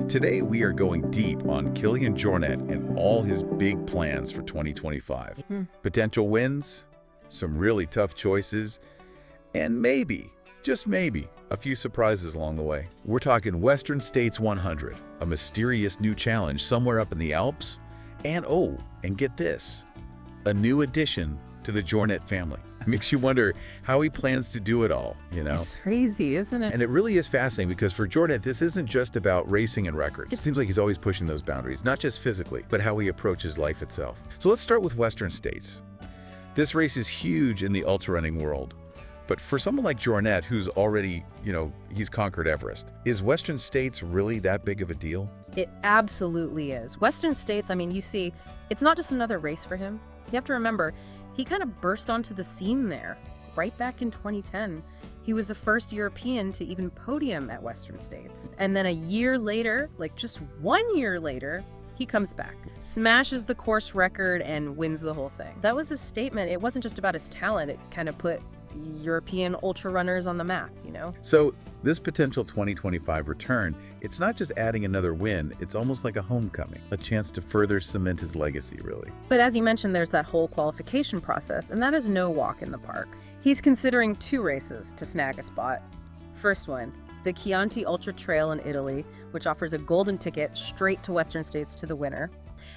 Today we are going deep on Kilian Jornet and all his big plans for 2025. Potential wins, some really tough choices, and maybe, just maybe, a few surprises along the way. We're talking Western States 100, a mysterious new challenge somewhere up in the Alps, and get this, a new addition to the Jornet family. It makes you wonder how he plans to do it all, you know? It's crazy, isn't it? And it really is fascinating because for Jornet, this isn't just about racing and records. It seems like he's always pushing those boundaries, not just physically, but how he approaches life itself. So let's start with Western States. This race is huge in the ultra running world. But for someone like Jornet, who's already, he's conquered Everest, is Western States really that big of a deal? It absolutely is. Western States, you see, it's not just another race for him. You have to remember, he kind of burst onto the scene there, right back in 2010. He was the first European to even podium at Western States. And then a year later, just 1 year later, he comes back, smashes the course record, and wins the whole thing. That was a statement. It wasn't just about his talent. It kind of put European ultra runners on the map, So this potential 2025 return, it's not just adding another win, it's almost like a homecoming, a chance to further cement his legacy, really. But as you mentioned, there's that whole qualification process, and that is no walk in the park. He's considering 2 races to snag a spot. First one, the Chianti Ultra Trail in Italy, which offers a golden ticket straight to Western States to the winner.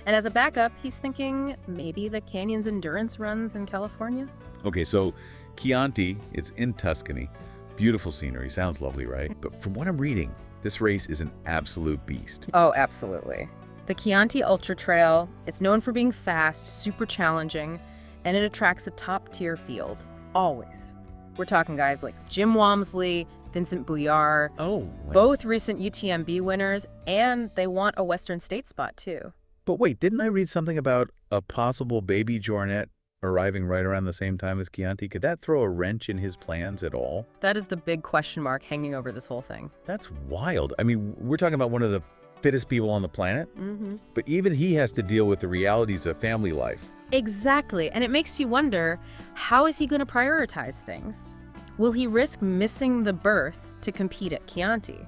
And as a backup, he's thinking maybe the Canyons endurance runs in California? Okay, so Chianti, it's in Tuscany. Beautiful scenery, sounds lovely, right? But from what I'm reading, this race is an absolute beast. Oh, absolutely. The Chianti Ultra Trail, it's known for being fast, super challenging, and it attracts a top-tier field. Always. We're talking guys like Jim Walmsley, Vincent Bouillard, both recent UTMB winners, and they want a Western States spot too. But wait, didn't I read something about a possible baby Jornet arriving right around the same time as Chianti? Could that throw a wrench in his plans at all? That is the big question mark hanging over this whole thing. That's wild. We're talking about one of the fittest people on the planet, but even he has to deal with the realities of family life. Exactly, and it makes you wonder, how is he going to prioritize things? Will he risk missing the berth to compete at Chianti?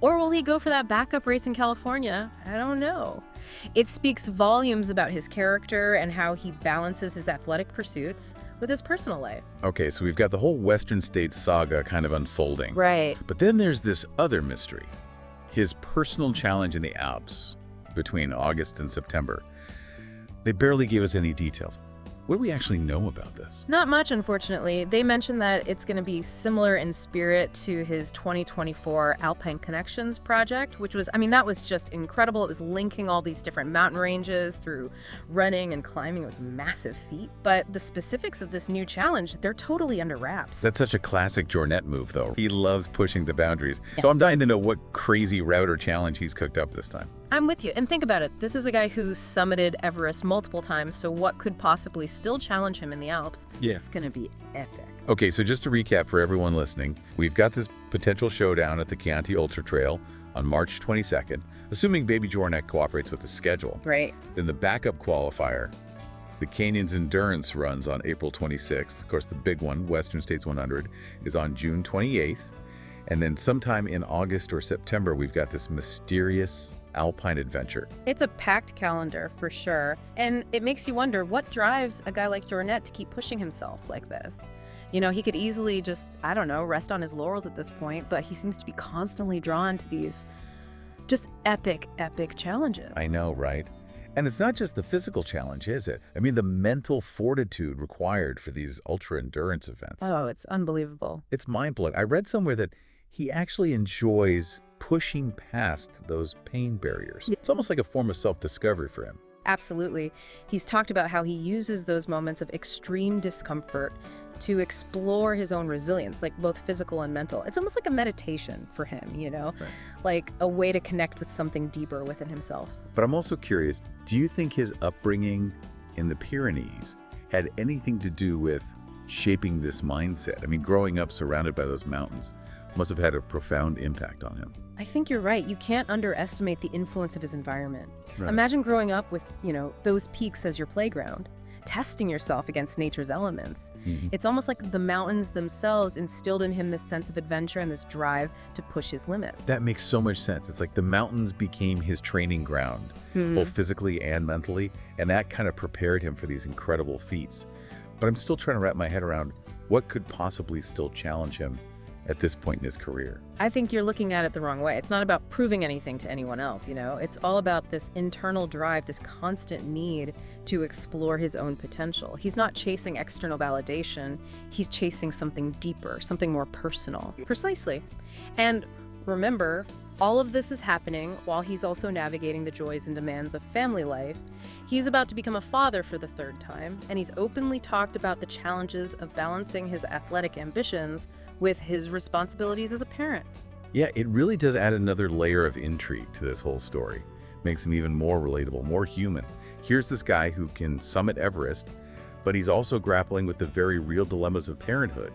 Or will he go for that backup race in California? I don't know. It speaks volumes about his character and how he balances his athletic pursuits with his personal life. Okay, so we've got the whole Western States saga kind of unfolding. Right. But then there's this other mystery. His personal challenge in the Alps between August and September. They barely gave us any details. What do we actually know about this? Not much, unfortunately. They mentioned that it's going to be similar in spirit to his 2024 Alpine Connections project, which was, that was just incredible. It was linking all these different mountain ranges through running and climbing. It was a massive feat. But the specifics of this new challenge, they're totally under wraps. That's such a classic Jornet move, though. He loves pushing the boundaries. Yeah. So I'm dying to know what crazy route or challenge he's cooked up this time. I'm with you. And think about it. This is a guy who summited Everest multiple times, so what could possibly still challenge him in the Alps? Yeah. It's going to be epic. Okay, so just to recap for everyone listening, we've got this potential showdown at the Chianti Ultra Trail on March 22nd, assuming Baby Jornet cooperates with the schedule. Right. Then the backup qualifier, the Canyons endurance runs on April 26th. Of course, the big one, Western States 100, is on June 28th. And then sometime in August or September, we've got this mysterious Alpine adventure. It's a packed calendar for sure. And it makes you wonder, what drives a guy like Jornet to keep pushing himself like this? He could easily just, rest on his laurels at this point, but he seems to be constantly drawn to these just epic challenges. I know, right? And it's not just the physical challenge, is it? The mental fortitude required for these ultra endurance events. Oh, it's unbelievable. It's mind-blowing. I read somewhere that he actually enjoys pushing past those pain barriers. It's almost like a form of self-discovery for him. Absolutely. He's talked about how he uses those moments of extreme discomfort to explore his own resilience, like both physical and mental. It's almost like a meditation for him, Right. Like a way to connect with something deeper within himself. But I'm also curious, do you think his upbringing in the Pyrenees had anything to do with shaping this mindset? Growing up surrounded by those mountains must have had a profound impact on him. I think you're right. You can't underestimate the influence of his environment. Right. Imagine growing up with, those peaks as your playground. testing yourself against nature's elements. Mhm. It's almost like the mountains themselves instilled in him this sense of adventure and this drive to push his limits. That makes so much sense. It's like the mountains became his training ground, both physically and mentally, and that kind of prepared him for these incredible feats. But I'm still trying to wrap my head around what could possibly still challenge him at this point in his career. I think you're looking at it the wrong way. It's not about proving anything to anyone else, you know? It's all about this internal drive, this constant need to explore his own potential. He's not chasing external validation. He's chasing something deeper, something more personal. Precisely. And remember, all of this is happening while he's also navigating the joys and demands of family life. He's about to become a father for the third time, and he's openly talked about the challenges of balancing his athletic ambitions with his responsibilities as a parent. Yeah, it really does add another layer of intrigue to this whole story. Makes him even more relatable, more human. Here's this guy who can summit Everest, but he's also grappling with the very real dilemmas of parenthood,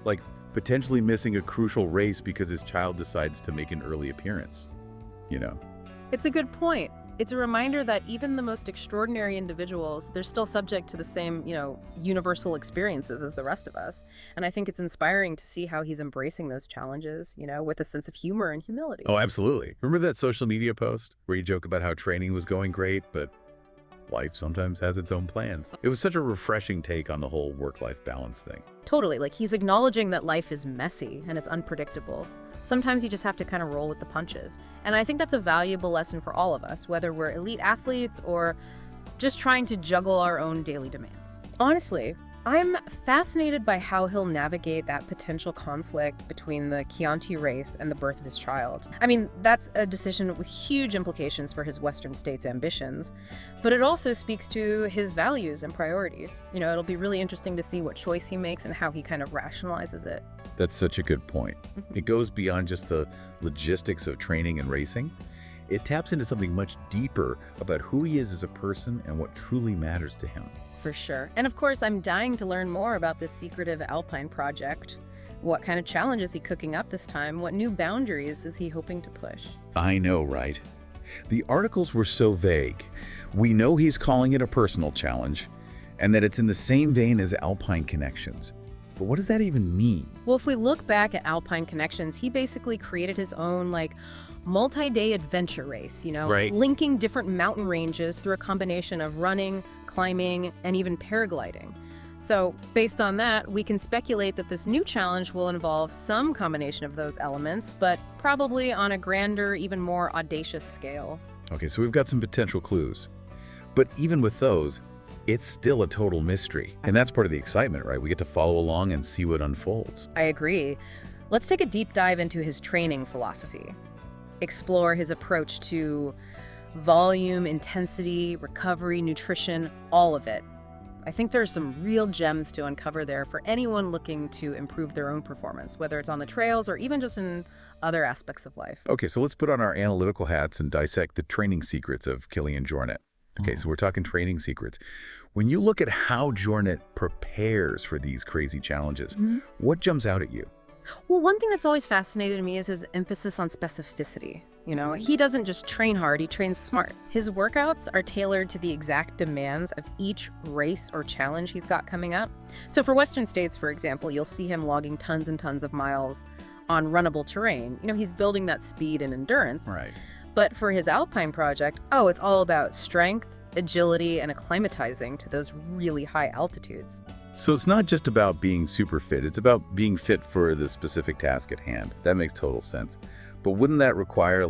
like potentially missing a crucial race because his child decides to make an early appearance, you know? It's a good point. It's a reminder that even the most extraordinary individuals, they're still subject to the same, universal experiences as the rest of us. And I think it's inspiring to see how he's embracing those challenges, with a sense of humor and humility. Oh, absolutely. Remember that social media post where you joke about how training was going great, but life sometimes has its own plans? It was such a refreshing take on the whole work-life balance thing. Totally. Like, he's acknowledging that life is messy and it's unpredictable. Sometimes you just have to kind of roll with the punches. And I think that's a valuable lesson for all of us, whether we're elite athletes or just trying to juggle our own daily demands. Honestly, I'm fascinated by how he'll navigate that potential conflict between the Chianti race and the birth of his child. I mean, that's a decision with huge implications for his Western States ambitions, but it also speaks to his values and priorities. It'll be really interesting to see what choice he makes and how he kind of rationalizes it. That's such a good point. It goes beyond just the logistics of training and racing. It taps into something much deeper about who he is as a person and what truly matters to him. For sure. And of course, I'm dying to learn more about this secretive Alpine project. What kind of challenge is he cooking up this time? What new boundaries is he hoping to push? I know, right? The articles were so vague. We know he's calling it a personal challenge and that it's in the same vein as Alpine Connections. But what does that even mean? Well, if we look back at Alpine Connections, he basically created his own, multi-day adventure race, Right. linking different mountain ranges through a combination of running, climbing, and even paragliding. So based on that, we can speculate that this new challenge will involve some combination of those elements, but probably on a grander, even more audacious scale. Okay, so we've got some potential clues. But even with those, it's still a total mystery. And that's part of the excitement, right? We get to follow along and see what unfolds. I agree. Let's take a deep dive into his training philosophy. Explore his approach to volume, intensity, recovery, nutrition, all of it. I think there's some real gems to uncover there for anyone looking to improve their own performance, whether it's on the trails or even just in other aspects of life. Okay, so let's put on our analytical hats and dissect the training secrets of Kilian Jornet. Okay, so we're talking training secrets. When you look at how Jornet prepares for these crazy challenges, what jumps out at you? Well, one thing that's always fascinated me is his emphasis on specificity. He doesn't just train hard, he trains smart. His workouts are tailored to the exact demands of each race or challenge he's got coming up. So for Western States, for example, you'll see him logging tons and tons of miles on runnable terrain. He's building that speed and endurance. Right. But for his Alpine project, it's all about strength, agility, and acclimatizing to those really high altitudes. So it's not just about being super fit, it's about being fit for the specific task at hand. That makes total sense. But wouldn't that require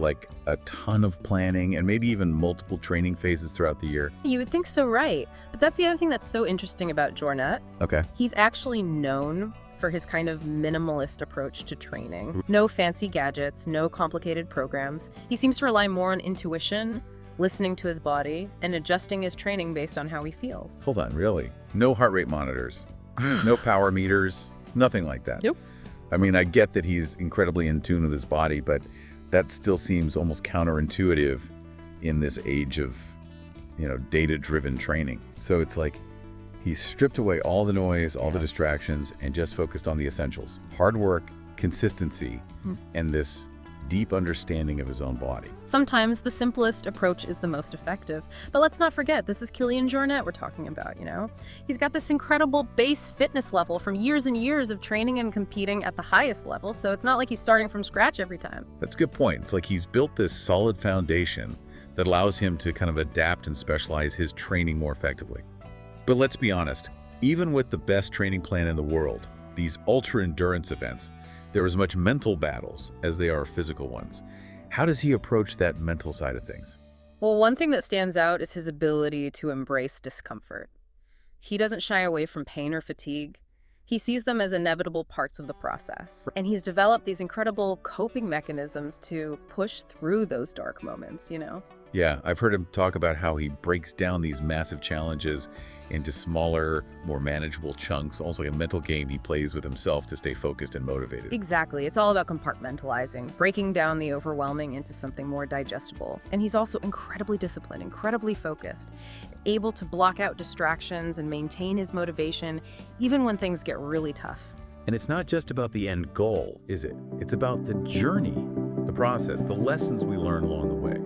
a ton of planning and maybe even multiple training phases throughout the year? You would think so, right? But that's the other thing that's so interesting about Jornet. Okay. He's actually known for his kind of minimalist approach to training. No fancy gadgets, no complicated programs. He seems to rely more on intuition, listening to his body, and adjusting his training based on how he feels. Hold on, really? No heart rate monitors, no power meters, nothing like that? Nope. I mean, I get that he's incredibly in tune with his body, but that still seems almost counterintuitive in this age of, data-driven training. So it's like he's stripped away all the noise, all the distractions, and just focused on the essentials. Hard work, consistency, and this deep understanding of his own body. Sometimes the simplest approach is the most effective. But let's not forget, this is Kilian Jornet we're talking about, you know? He's got this incredible base fitness level from years and years of training and competing at the highest level, so it's not like he's starting from scratch every time. That's a good point. It's like he's built this solid foundation that allows him to kind of adapt and specialize his training more effectively. But let's be honest, even with the best training plan in the world, these ultra-endurance events, there are as much mental battles as they are physical ones. How does he approach that mental side of things? Well, one thing that stands out is his ability to embrace discomfort. He doesn't shy away from pain or fatigue. He sees them as inevitable parts of the process. And he's developed these incredible coping mechanisms to push through those dark moments, you know? Yeah, I've heard him talk about how he breaks down these massive challenges into smaller, more manageable chunks, almost like a mental game he plays with himself to stay focused and motivated. Exactly. It's all about compartmentalizing, breaking down the overwhelming into something more digestible. And he's also incredibly disciplined, incredibly focused, able to block out distractions and maintain his motivation even when things get really tough. And it's not just about the end goal, is it? It's about the journey, the process, the lessons we learn along the way.